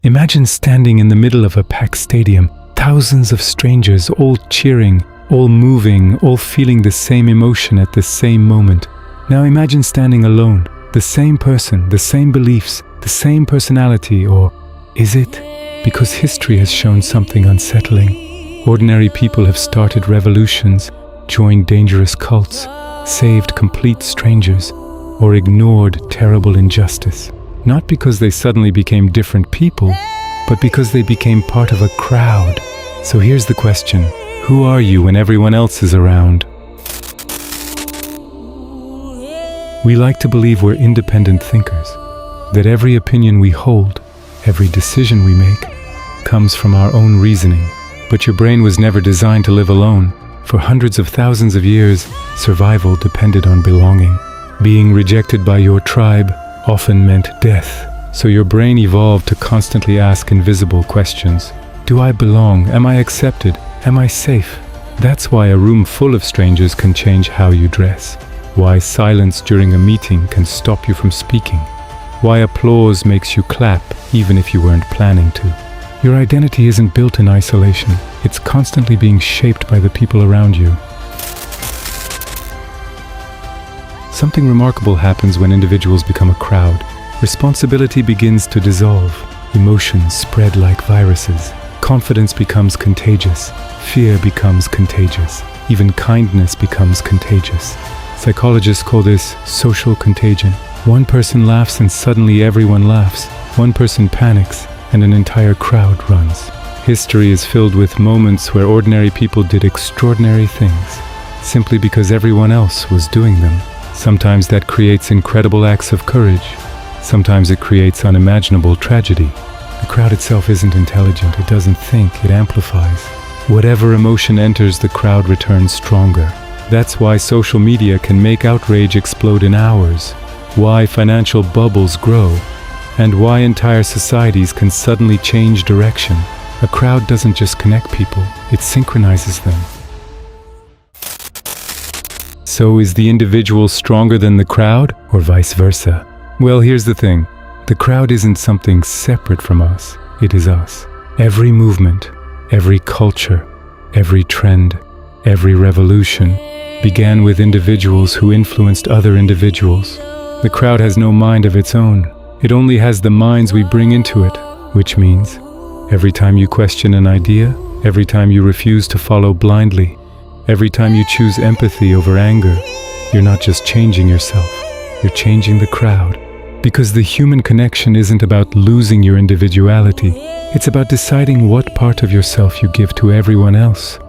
Imagine standing in the middle of a packed stadium, thousands of strangers all cheering, all moving, all feeling the same emotion at the same moment. Now imagine standing alone, the same person, the same beliefs, the same personality, or is it? Because history has shown something unsettling. Ordinary people have started revolutions, joined dangerous cults, saved complete strangers, or ignored terrible injustice. Not because they suddenly became different people, but because they became part of a crowd. So here's the question: who are you when everyone else is around? We like to believe we're independent thinkers, that every opinion we hold, every decision we make, comes from our own reasoning. But your brain was never designed to live alone. For hundreds of thousands of years, survival depended on belonging. Being rejected by your tribe often meant death. So your brain evolved to constantly ask invisible questions. Do I belong? Am I accepted? Am I safe? That's why a room full of strangers can change how you dress. Why silence during a meeting can stop you from speaking. Why applause makes you clap even if you weren't planning to. Your identity isn't built in isolation. It's constantly being shaped by the people around you. Something remarkable happens when individuals become a crowd. Responsibility begins to dissolve. Emotions spread like viruses. Confidence becomes contagious. Fear becomes contagious. Even kindness becomes contagious. Psychologists call this social contagion. One person laughs and suddenly everyone laughs. One person panics and an entire crowd runs. History is filled with moments where ordinary people did extraordinary things, simply because everyone else was doing them. Sometimes that creates incredible acts of courage. Sometimes it creates unimaginable tragedy. The crowd itself isn't intelligent. It doesn't think. It amplifies. Whatever emotion enters, the crowd returns stronger. That's why social media can make outrage explode in hours, why financial bubbles grow, and why entire societies can suddenly change direction. A crowd doesn't just connect people, it synchronizes them. So is the individual stronger than the crowd, or vice versa? Well, here's the thing. The crowd isn't something separate from us. It is us. Every movement, every culture, every trend, every revolution began with individuals who influenced other individuals. The crowd has no mind of its own. It only has the minds we bring into it, which means every time you question an idea, every time you refuse to follow blindly, every time you choose empathy over anger, you're not just changing yourself, you're changing the crowd. Because the human connection isn't about losing your individuality, it's about deciding what part of yourself you give to everyone else.